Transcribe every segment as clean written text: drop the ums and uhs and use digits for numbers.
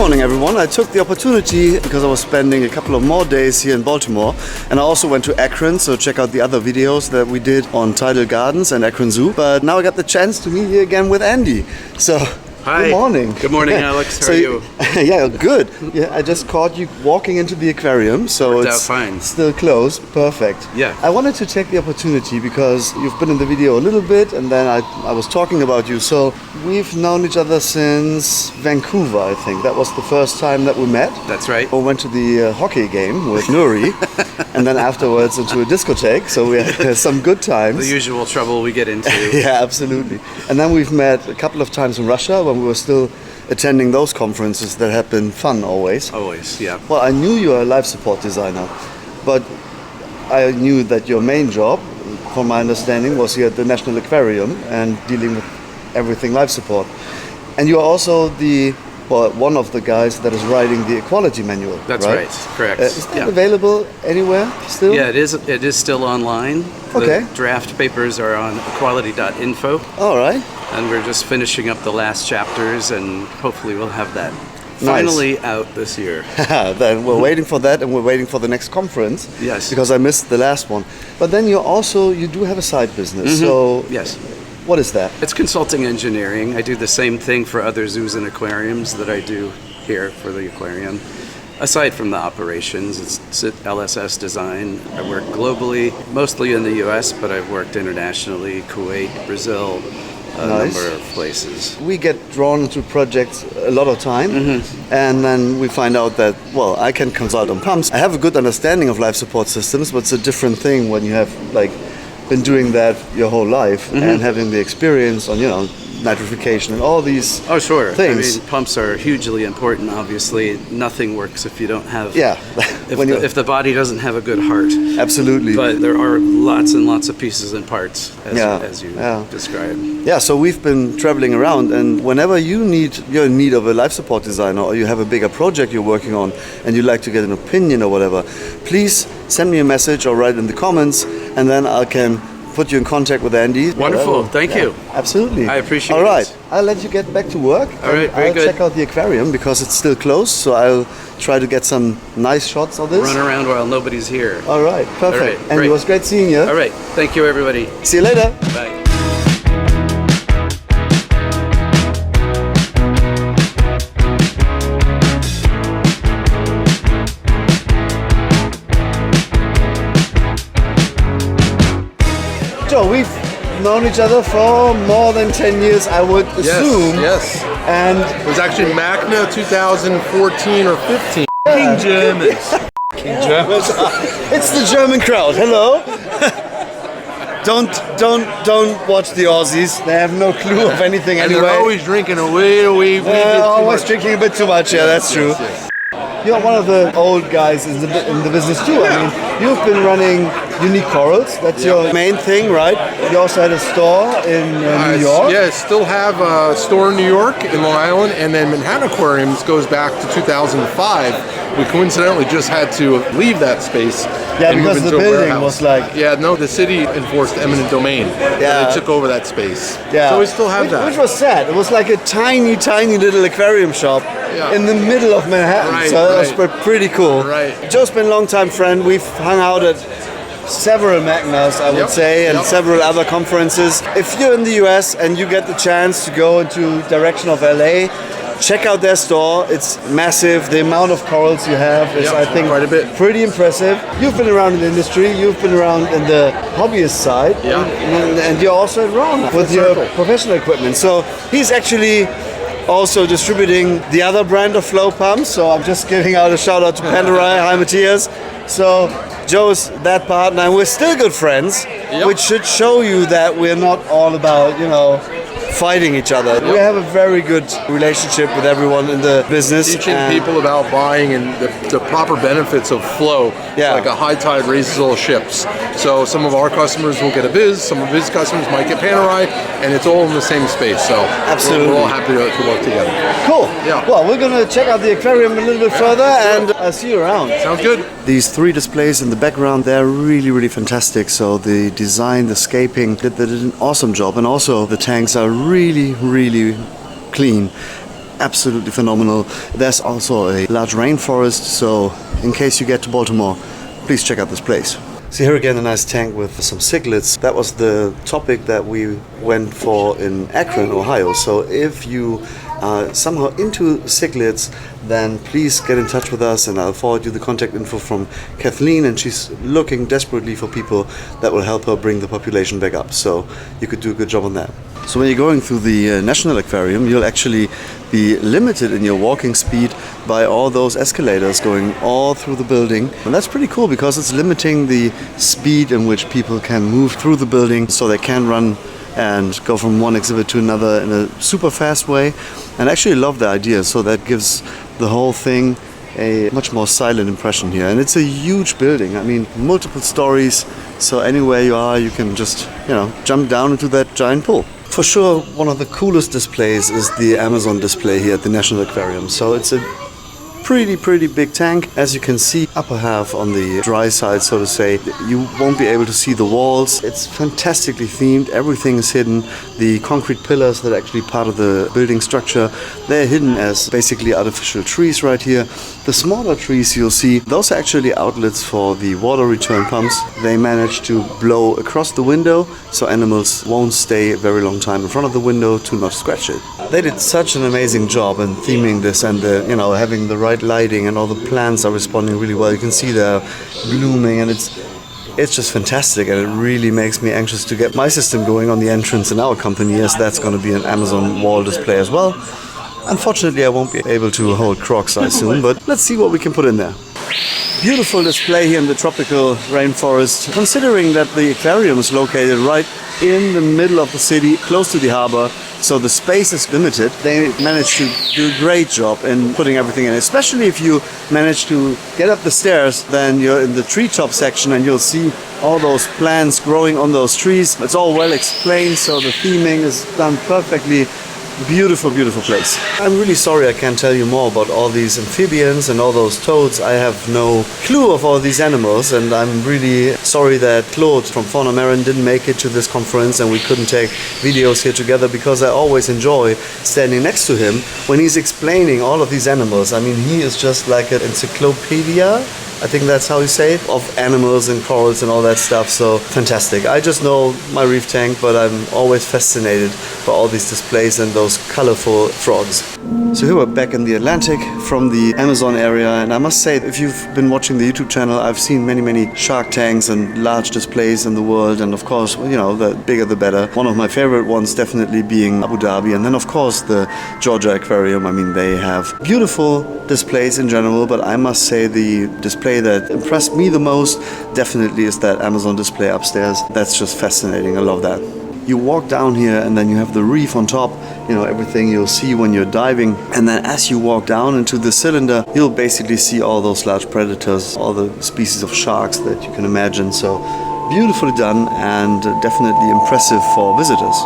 morning, everyone. I took the opportunity because I was spending a couple of more days here in Baltimore, and I also went to Akron, so check out the other videos that we did on Tidal Gardens and Akron Zoo. But now I got the chance to meet here again with Andy. So, hi. Good morning. Good morning, Alex. How are you? Yeah, good. Yeah, I just caught you walking into the aquarium, so Worked it's out fine. still closed. Perfect. Yeah. I wanted to take the opportunity because you've been in the video a little bit, and then I was talking about you. So we've known each other since Vancouver, I think. That was the first time that we met. That's right. We went to the hockey game with Nuri, and then afterwards into a discotheque. So we had some good times. The usual trouble we get into. Yeah, absolutely. And then we've met a couple of times in Russia when we were still attending those conferences that have been fun always. Always, yeah. Well, I knew you were a life support designer, but I knew that your main job, from my understanding, was here at the National Aquarium and dealing with everything life support. And you are also one of the guys that is writing the equality manual. That's right. Correct. Is that available anywhere still? Yeah, it is. It is still online. Okay. The draft papers are on equality.info. All right. And we're just finishing up the last chapters, and hopefully we'll have that Nice. finally out this year. Then we're waiting for that, and we're waiting for the next conference. Yes. Because I missed the last one. But then you do have a side business. So Yes. what is that? It's consulting engineering. I do the same thing for other zoos and aquariums that I do here for the aquarium. Aside from the operations, it's LSS design. I work globally, mostly in the US, but I've worked internationally, Kuwait, Brazil, a Nice. number of places. We get drawn into projects a lot of time, and then we find out that, well, I can consult on pumps. I have a good understanding of life support systems, but it's a different thing when you have been doing that your whole life and having the experience on, nitrification and all these Oh, sure. things. I mean, pumps are hugely important, obviously. Nothing works if you don't have... Yeah. If the body doesn't have a good heart. Absolutely. But there are lots and lots of pieces and parts, as you Yeah. described. Yeah, so we've been traveling around, and whenever you're in need of a life support designer, or you have a bigger project you're working on and you'd like to get an opinion or whatever, please send me a message or write in the comments, and then I can put you in contact with Andy. Wonderful. Thank you. Absolutely. I appreciate All right. it. I'll let you get back to work. All right, very I'll good. check out the aquarium because it's still closed, so I'll try to get some nice shots of this. Run around while nobody's here. All right, perfect. All right, And great. it was great seeing you. All right. Thank you, everybody. See you later. Bye. Joe, we've known each other for more than 10 years, I would assume. Yes. And It was actually Magna 2014 or 15. King Germans. King Germans. it's the German crowd. Hello. Don't watch the Aussies. They have no clue of anything And anyway. they're always drinking a way Always drinking a bit too much. Yeah, that's true. You're one of the old guys in the business too. I mean, you've been running Unique Corals. That's your main thing, right? You also had a store in New York. Yeah, still have a store in New York, in Long Island, and then Manhattan Aquariums goes back to 2005. We coincidentally just had to leave that space. Yeah, and move because the into a building warehouse. was like... Yeah, no, the city enforced eminent domain. Yeah. They took over that space. Yeah. So we still have that. Which was sad. It was like a tiny little aquarium shop Yeah. in the middle of Manhattan. Right, so that was right. pretty cool. Right. Joe's been a long time friend. We've hung out at several Magnas, I would Yep, say, and yep. several other conferences. If you're in the US and you get the chance to go into direction of LA, check out their store. It's massive. The amount of corals you have is, Yep, I think, quite a bit. pretty impressive. You've been around in the industry. You've been around in the hobbyist side. Yeah. And you're also around with your professional equipment. So he's actually also distributing the other brand of flow pumps. So I'm just giving out a shout out to Panerai. Hi, Matthias. So Joe's that partner, and we're still good friends, which should show you that we're not all about, fighting each other. We have a very good relationship with everyone in the business. Teaching and people about buying and the proper benefits of flow. Yeah. Like a high tide raises all ships. So some of our customers will get a Biz, some of his customers might get Panerai, and it's all in the same space. So Absolutely. we're all happy to work together. Cool. Yeah. Well, we're going to check out the aquarium a little bit further, and I'll see you around. Sounds good. These three displays in the background, they're really, really fantastic. So the design, the scaping, they did an awesome job. And also the tanks are really, really clean. absolutely phenomenal. There's also a large rainforest, so in case you get to Baltimore, please check out this place. So here again, a nice tank with some cichlids. That was the topic that we went for in Akron, Ohio. So if you are somehow into cichlids, then please get in touch with us and I'll forward you the contact info from Kathleen, and she's looking desperately for people that will help her bring the population back up. So you could do a good job on that. So when you're going through the National Aquarium, you'll actually be limited in your walking speed by all those escalators going all through the building. And that's pretty cool because it's limiting the speed in which people can move through the building, so they can run and go from one exhibit to another in a super fast way. And I actually love the idea, so that gives the whole thing a much more silent impression here. And it's a huge building, I mean multiple stories, so anywhere you are you can just, jump down into that giant pool. For sure, one of the coolest displays is the Amazon display here at the National Aquarium. So it's a pretty big tank. As you can see, upper half on the dry side, so to say, you won't be able to see the walls. It's fantastically themed. Everything is hidden. The concrete pillars that are actually part of the building structure, they're hidden as basically artificial trees right here. The smaller trees you'll see, those are actually outlets for the water return pumps. They manage to blow across the window, so animals won't stay a very long time in front of the window to not scratch it. They did such an amazing job in theming this, and having the right lighting, and all the plants are responding really well. You can see they're blooming, and it's just fantastic, and it really makes me anxious to get my system going on the entrance in our company, as that's going to be an Amazon wall display as well. Unfortunately, I won't be able to hold crocs I soon, but let's see what we can put in there. Beautiful display here in the tropical rainforest. Considering that the aquarium is located right in the middle of the city, close to the harbor, so the space is limited, they managed to do a great job in putting everything in. Especially if you manage to get up the stairs, then you're in the treetop section and you'll see all those plants growing on those trees. It's all well explained, so the theming is done perfectly. Beautiful place. I'm really sorry I can't tell you more about all these amphibians and all those toads. I have no clue of all these animals, and I'm really sorry that Claude from Fauna Marin didn't make it to this conference and we couldn't take videos here together, because I always enjoy standing next to him when he's explaining all of these animals. I mean, he is just like an encyclopedia, I think that's how you say it, of animals and corals and all that stuff. So fantastic. I just know my reef tank, but I'm always fascinated by all these displays and those colorful frogs. So here we're back in the Atlantic from the Amazon area, and I must say, if you've been watching the YouTube channel, I've seen many shark tanks and large displays in the world, and of course, the bigger the better. One of my favorite ones definitely being Abu Dhabi, and then of course the Georgia Aquarium. I mean, they have beautiful displays in general, but I must say the display that impressed me the most definitely is that Amazon display upstairs. That's just fascinating. I love that. You walk down here and then you have the reef on top, everything you'll see when you're diving. And then as you walk down into the cylinder, you'll basically see all those large predators, all the species of sharks that you can imagine. So beautifully done, and definitely impressive for visitors.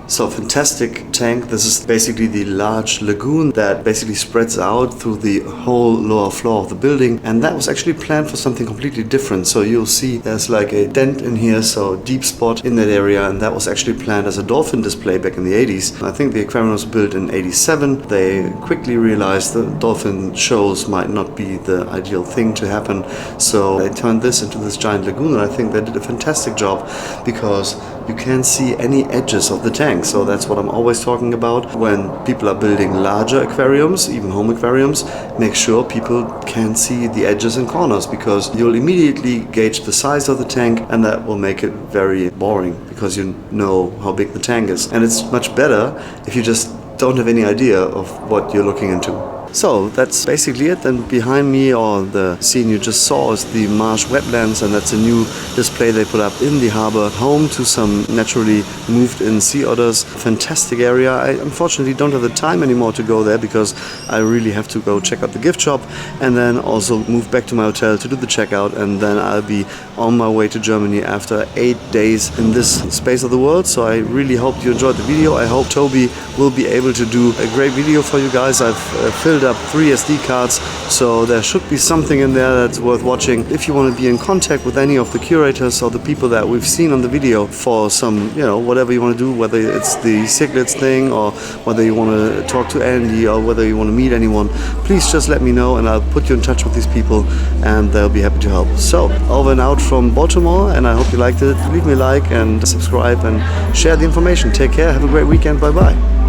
So fantastic tank. This is basically the large lagoon that basically spreads out through the whole lower floor of the building, and that was actually planned for something completely different. So you'll see there's like a dent in here, so deep spot in that area, and that was actually planned as a dolphin display back in the 80s. I think the aquarium was built in 87. They quickly realized the dolphin shows might not be the ideal thing to happen, so they turned this into this giant lagoon, and I think they did a fantastic job because you can't see any edges of the tank. So that's what I'm always talking about when people are building larger aquariums, even home aquariums. Make sure people can see the edges and corners, because you'll immediately gauge the size of the tank, and that will make it very boring because you know how big the tank is. And it's much better if you just don't have any idea of what you're looking into. So that's basically it. And behind me, or the scene you just saw, is the marsh wetlands, and that's a new display they put up in the harbor, home to some naturally moved in sea otters. Fantastic area. I unfortunately don't have the time anymore to go there because I really have to go check out the gift shop and then also move back to my hotel to do the checkout, and then I'll be on my way to Germany after 8 days in this space of the world. So I really hope you enjoyed the video. I hope Toby will be able to do a great video for you guys. I've filled filled up 3 SD cards, so there should be something in there that's worth watching. If you want to be in contact with any of the curators or the people that we've seen on the video for some, whatever you want to do, whether it's the Siglitz thing or whether you want to talk to Andy or whether you want to meet anyone, please just let me know and I'll put you in touch with these people and they'll be happy to help. So, over and out from Baltimore, and I hope you liked it. Leave me a like and subscribe and share the information. Take care, have a great weekend, bye bye.